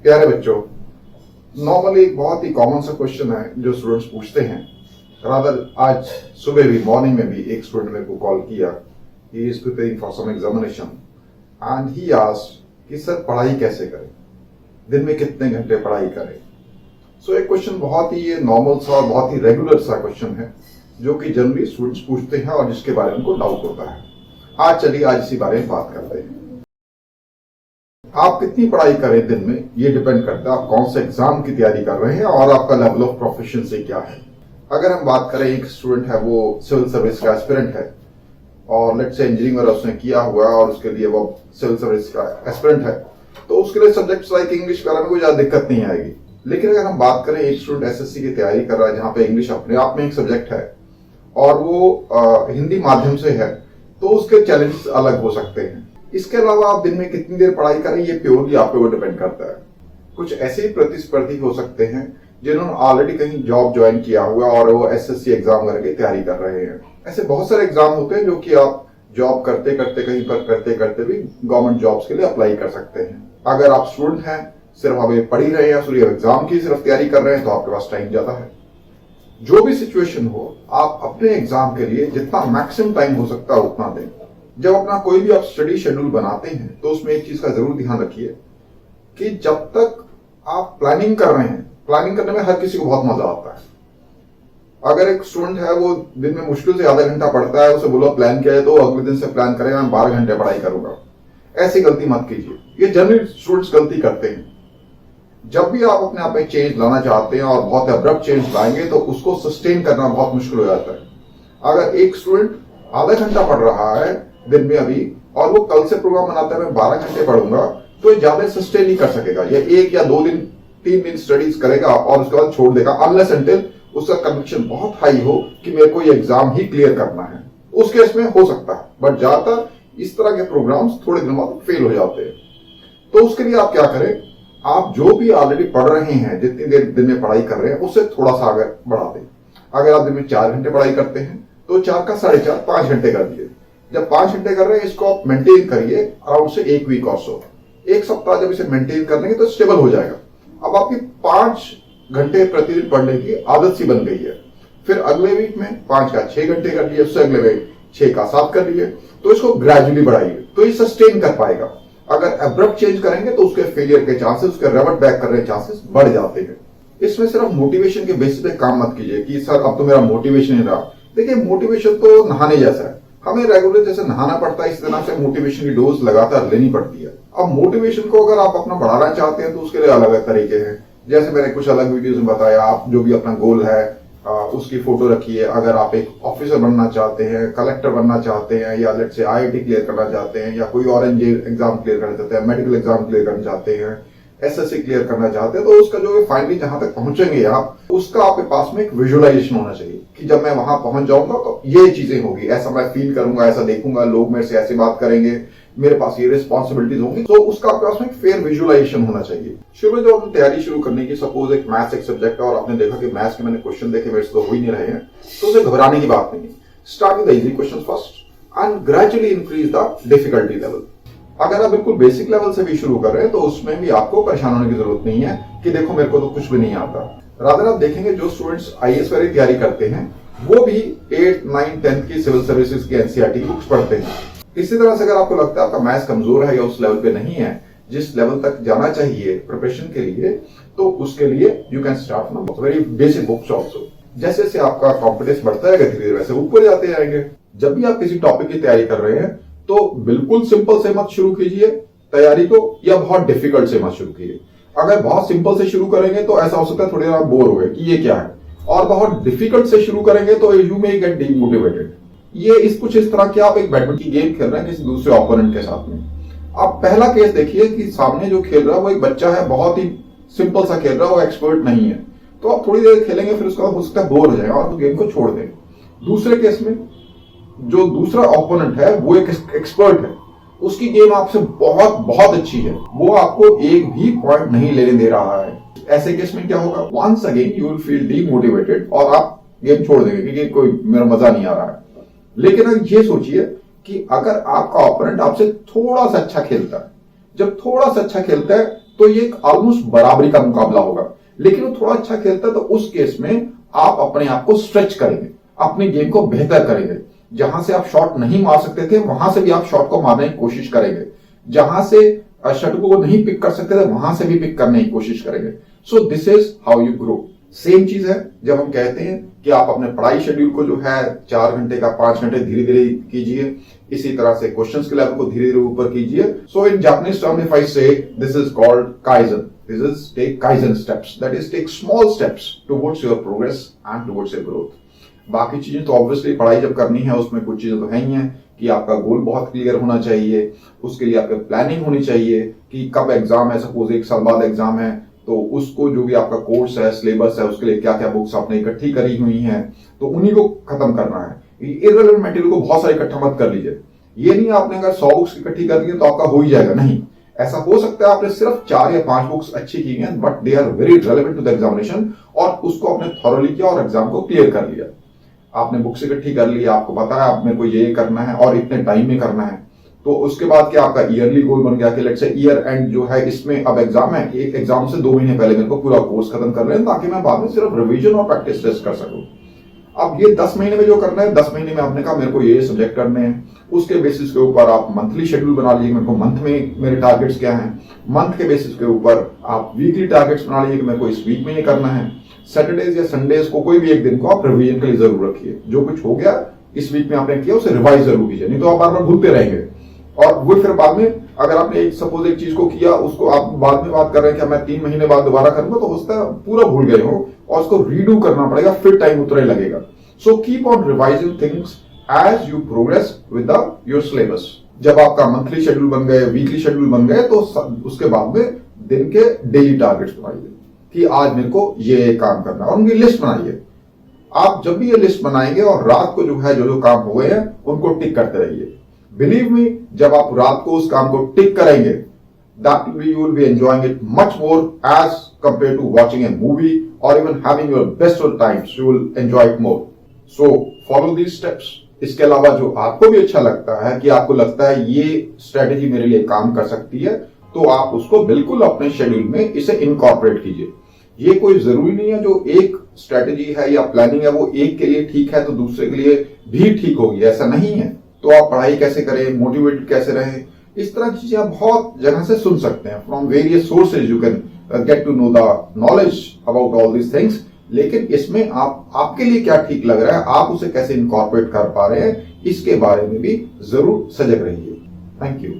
प्यारे बच्चों, नॉर्मली एक बहुत ही कॉमन सा क्वेश्चन है जो स्टूडेंट्स पूछते हैं। रादर आज सुबह भी मॉर्निंग में भी एक स्टूडेंट मेरे को कॉल किया। He is preparing for some examination and he asked कि सर पढ़ाई कैसे करें, दिन में कितने घंटे पढ़ाई करें। सो एक क्वेश्चन बहुत ही नॉर्मल सा और बहुत ही रेगुलर सा क्वेश्चन है जो कि जनरली स्टूडेंट्स पूछते हैं और जिसके बारे में उनको डाउट होता है। आज इसी बारे में बात करते हैं। आप कितनी पढ़ाई करें दिन में ये डिपेंड करता है आप कौन से एग्जाम की तैयारी कर रहे हैं और आपका लेवल ऑफ प्रोफिशिएंसी क्या है। अगर हम बात करें, एक स्टूडेंट है वो सिविल सर्विस का एस्पिरेंट है और लेट्स से इंजीनियरिंग वगैरह उसने किया हुआ है और उसके लिए वो सिविल सर्विस का एस्पिरेंट है, तो उसके लिए सब्जेक्ट्स लाइक इंग्लिश वगैरह में कोई ज्यादा दिक्कत नहीं आएगी। लेकिन अगर हम बात करें एक स्टूडेंट एसएससी की तैयारी कर रहा है जहां पे इंग्लिश अपने आप में एक सब्जेक्ट है और वो हिंदी माध्यम से है, तो उसके चैलेंजेस अलग हो सकते हैं। इसके अलावा आप दिन में कितनी देर पढ़ाई करें ये प्योरली आप पे वो डिपेंड करता है। कुछ ऐसे ही प्रतिस्पर्धी हो सकते हैं जिन्होंने ऑलरेडी कहीं जॉब ज्वाइन किया हुआ और वो एसएससी एग्जाम करके तैयारी कर रहे हैं। ऐसे बहुत सारे एग्जाम होते हैं जो कि आप जॉब करते करते कहीं पर करते करते भी गवर्नमेंट जॉब्स के लिए अप्लाई कर सकते हैं। अगर आप स्टूडेंट हैं, सिर्फ अभी पढ़ ही रहे हैं, सिर्फ एग्जाम की सिर्फ तैयारी कर रहे हैं, तो आपके पास टाइम ज्यादा है। जो भी सिचुएशन हो, आप अपने एग्जाम के लिए जितना मैक्सिमम टाइम हो सकता है उतना दें। जब अपना कोई भी आप स्टडी शेड्यूल बनाते हैं तो उसमें एक चीज का जरूर ध्यान रखिए कि जब तक आप प्लानिंग कर रहे हैं, प्लानिंग करने में हर किसी को बहुत मजा आता है। अगर एक स्टूडेंट है वो दिन में मुश्किल से आधा घंटा पढ़ता है, उसे बोलो प्लान किया है तो अगले दिन से प्लान करेगा मैं 12 घंटे पढ़ाई करूंगा, ऐसी गलती मत कीजिए। ये जनरली स्टूडेंट्स गलती करते हैं। जब भी आप अपने आप में चेंज लाना चाहते हैं और बहुत अब्रप्ट चेंज लाएंगे तो उसको सस्टेन करना बहुत मुश्किल हो जाता है। अगर एक स्टूडेंट आधा घंटा पढ़ रहा है दिन में अभी और वो कल से प्रोग्राम बनाता है मैं 12 घंटे पढ़ूंगा, तो ये ज्यादा सस्टेन नहीं कर सकेगा। ये 1 या 2 दिन 3 दिन स्टडीज करेगा और उसके बाद छोड़ देगा, अनलेस अनटिल उसका कन्विक्शन बहुत हाई हो कि मेरे को ये एग्जाम ही क्लियर करना है। उस केस में हो सकता है, बट ज्यादातर इस तरह के प्रोग्राम्स थोड़े दिनों बाद फेल हो जाते हैं। तो उसके लिए आप क्या करें, आप जो भी ऑलरेडी पढ़ रहे हैं, जितनी देर दिन में पढ़ाई कर रहे हैं, उससे थोड़ा सा आगे बढ़ा दें। अगर आप दिन में 4 घंटे पढ़ाई करते हैं तो 4 का 4.5 5 घंटे कर दिए। जब 5 घंटे कर रहे हैं इसको आप मेंटेन करिए अराउंड से 1 वीक और सो। 1 सप्ताह जब इसे मेंटेन कर लेंगे तो स्टेबल हो जाएगा। अब आपकी 5 घंटे प्रतिदिन पढ़ने की आदत सी बन गई है। फिर अगले वीक में 5 का 6 घंटे कर लिए, उससे अगले वीक 6 का 7 कर लिए। तो इसको ग्रेजुअली बढ़ाइए तो ये सस्टेन कर पाएगा। अगर अब्रप्ट चेंज करेंगे तो उसके फेलियर के चांसेस, उसके रिवर्ट बैक करने के चांसेस बढ़ जाते हैं। इसमें सिर्फ मोटिवेशन के बेसिस पे काम मत कीजिए कि सर अब तो मेरा मोटिवेशन नहीं रहा। देखिए, मोटिवेशन तो नहाने जैसा है, हमें रेगुलर जैसे नहाना पड़ता है इस तरह से मोटिवेशन की डोज लगातार लेनी पड़ती है। अब मोटिवेशन को अगर आप अपना बढ़ाना चाहते हैं तो उसके लिए अलग अलग तरीके हैं। जैसे मैंने कुछ अलग वीडियोस में बताया, आप जो भी अपना गोल है उसकी फोटो रखिए। अगर आप एक ऑफिसर बनना चाहते हैं, कलेक्टर बनना चाहते हैं, या लेट्स से आईआईटी क्लियर करना चाहते हैं, या कोई और एग्जाम क्लियर करना चाहते हैं, मेडिकल एग्जाम क्लियर करना चाहते हैं, एसएससी क्लियर करना चाहते हैं, तो उसका जो फाइनली जहां तक पहुंचेंगे आप, उसका आपके पास में एक विजुअलाइजेशन होना चाहिए कि जब मैं वहां पहुंच जाऊंगा तो ये चीजें होगी, ऐसा मैं फील करूंगा, ऐसा देखूंगा, लोग मेरे से ऐसी बात करेंगे, मेरे पास ये रिस्पॉन्सिबिलिटीज होंगी। तो उसका आपके पास में एक फेयर विजुअलाइजेशन होना चाहिए। शुरू में जब हम तैयारी शुरू करने की, सपोज एक मैथ्स एक सब्जेक्ट है और आपने देखा कि मैथ्स के मैंने क्वेश्चन देखे मेरे से तो हो ही नहीं रहे हैं, तो उसे घबराने की बात नहीं है। Start with the easy question first and gradually increase the difficulty level. अगर आप बिल्कुल बेसिक लेवल से भी शुरू कर रहे हैं तो उसमें भी आपको परेशान होने की जरूरत नहीं है कि देखो मेरे को तो कुछ भी नहीं आता। रादर आप देखेंगे जो स्टूडेंट्स आईएएस वाली तैयारी करते हैं वो भी 8, 9, 10 की सिविल सर्विसेज की एनसीईआरटी की बुक्स पढ़ते हैं। इसी तरह से अगर आपको लगता है आपका मैथ्स कमजोर है या उस लेवल पे नहीं है जिस लेवल तक जाना चाहिए प्रिपरेशन के लिए, तो उसके लिए you can start from very basic books also. जैसे जैसे आपका कॉन्फिडेंस बढ़ता है धीरे धीरे वैसे ऊपर जाते जाएंगे। जब भी आप किसी टॉपिक की तैयारी कर रहे हैं तो बिल्कुल सिंपल से मत शुरू कीजिए तैयारी को, या बहुत डिफिकल्ट से मत शुरू कीजिए। अगर बहुत सिंपल से शुरू करेंगे तो ऐसा हो सकता है थोड़ी देर आप बोर हो गए कि ये क्या है, और बहुत डिफिकल्ट से शुरू करेंगे तो यू मे गेट डीमोटिवेटेड। ये कुछ इस तरह के आप एक बैडमिंटन की गेम खेल रहे हैं किसी दूसरे ओपोनेंट के साथ में। आप पहला केस देखिए कि सामने जो खेल रहा है वो एक बच्चा है, बहुत ही सिंपल सा खेल रहा है, वो एक्सपर्ट नहीं है, तो आप थोड़ी देर खेलेंगे फिर उसका हो सकता है बोर हो जाए और गेम को छोड़ दें। दूसरे केस में जो दूसरा ओपोनेंट है वो एक एक्सपर्ट है, उसकी गेम आपसे बहुत बहुत अच्छी है, वो आपको एक भी पॉइंट नहीं लेने दे रहा है। ऐसे केस में क्या होगा, once again you will feel demotivated और आप गेम छोड़ देंगे क्योंकि कोई मेरा मजा नहीं आ रहा है। लेकिन अगर ये सोचिए कि अगर आपका ओपोनेंट आपसे थोड़ा सा अच्छा खेलता है, जब थोड़ा सा अच्छा खेलता है तो ये एक ऑलमोस्ट बराबरी का मुकाबला होगा। लेकिन वो थोड़ा अच्छा खेलता है तो उस केस में आप अपने आप को स्ट्रेच करेंगे, अपनी गेम को बेहतर करेंगे। जहां से आप शॉट नहीं मार सकते थे वहां से भी आप शॉट को मारने की कोशिश करेंगे, जहां से शटकों को नहीं पिक कर सकते थे वहां से भी पिक करने की कोशिश करेंगे। So this is how you grow. Same चीज है जब हम कहते हैं कि आप अपने पढ़ाई शेड्यूल को जो है 4 घंटे का 5 घंटे धीरे धीरे कीजिए, इसी तरह से क्वेश्चंस के लेवल को धीरे धीरे ऊपर कीजिए। So in Japanese term if I say this is called kaizen, this is take kaizen steps, that is take small steps towards your progress and towards your growth. बाकी चीजें तो ऑब्वियसली पढ़ाई जब करनी है उसमें कुछ चीजें तो है ही हैं कि आपका गोल बहुत क्लियर होना चाहिए, उसके लिए आपकी प्लानिंग होनी चाहिए कि कब एग्जाम है, सपोज 1 साल बाद एग्जाम है तो उसको जो भी आपका कोर्स है, सिलेबस है, उसके लिए क्या क्या बुक्स आपने इकट्ठी करी हुई हैं तो उन्हीं को खत्म करना है। इर्रेलेवेंट मटेरियल को बहुत सारे इकट्ठा मत कर लीजिए। ये नहीं आपने अगर 100 बुक्स इकट्ठी कर ली तो आपका हो ही जाएगा, नहीं। ऐसा हो सकता है आपने सिर्फ 4 या 5 बुक्स अच्छी की हैं but they are very relevant to the examination और उसको आपने थॉरली किया और एग्जाम को क्लियर कर लिया। आपने बुक्स इकट्ठी कर ली, आपको पता है आप मेरे को ये करना है और इतने टाइम में करना है, तो उसके बाद क्या आपका ईयरली गोल बन गया कि लेट्स से ईयर एंड जो है इसमें अब एग्जाम है, एक एग्जाम से 2 महीने पहले मेरे को पूरा कोर्स खत्म कर रहे हैं ताकि मैं बाद में सिर्फ रिवीजन और प्रैक्टिस टेस्ट कर सकूं। अब ये 10 महीने में जो करना है, 10 महीने में आपने कहा मेरे को ये सब्जेक्ट करने हैं, उसके बेसिस के ऊपर आप मंथली शेड्यूल बना लीजिए, मेरे को मंथ में मेरे टारगेट्स क्या हैं, मंथ के बेसिस के ऊपर आप वीकली टारगेट्स बना लीजिए कि मेरे को इस वीक में ये करना है। सैटरडेज या संडेज को कोई भी एक दिन को आप रिवीजन के लिए जरूर रखिए, जो कुछ हो गया इस वीक में आपने किया उसे रिवाइज जरूर कीजिए, नहीं तो आप बार बार भूलते रहेंगे और वो फिर बाद में अगर आपने सपोज एक चीज को किया उसको आप बाद में बात कर रहे हैं कि मैं 3 महीने बाद दोबारा करूंगा तो उसका पूरा भूल गए हो और उसको रीडू करना पड़ेगा, फिर टाइम उतना ही लगेगा। So keep on revising things as you progress with your syllabus. जब आपका मंथली शेड्यूल बन गए, वीकली शेड्यूल बन गए तो उसके बाद में दिन के डेली टारगेट्स बनाइए कि आज मेरे को ये काम करना है और उनकी लिस्ट बनाइए। आप जब भी ये लिस्ट बनाएंगे और रात को जो है जो काम हो गए हैं उनको टिक करते रहिए। बिलीव मी, जब आप रात को उस काम को टिक करेंगे that you will be enjoying it much more as compared to watching a movie or even having your best of times. You will enjoy it more. So follow these steps. इसके अलावा जो आपको भी अच्छा लगता है कि आपको लगता है ये स्ट्रेटेजी मेरे लिए काम कर सकती है तो आप उसको बिल्कुल अपने शेड्यूल में इसे इनकॉर्पोरेट कीजिए। ये कोई जरूरी नहीं है जो एक स्ट्रेटेजी है या प्लानिंग है वो एक के लिए ठीक है तो दूसरे के लिए भी ठीक होगी, ऐसा नहीं है। तो आप पढ़ाई कैसे करें, मोटिवेटेड कैसे रहें, इस तरह की चीजें आप बहुत जगह से सुन सकते हैं। From various sources you can get to know the knowledge about all these things. लेकिन इसमें आपके लिए क्या ठीक लग रहा है, आप उसे कैसे इनकॉर्पोरेट कर पा रहे हैं, इसके बारे में भी जरूर सजग रहिए। Thank you.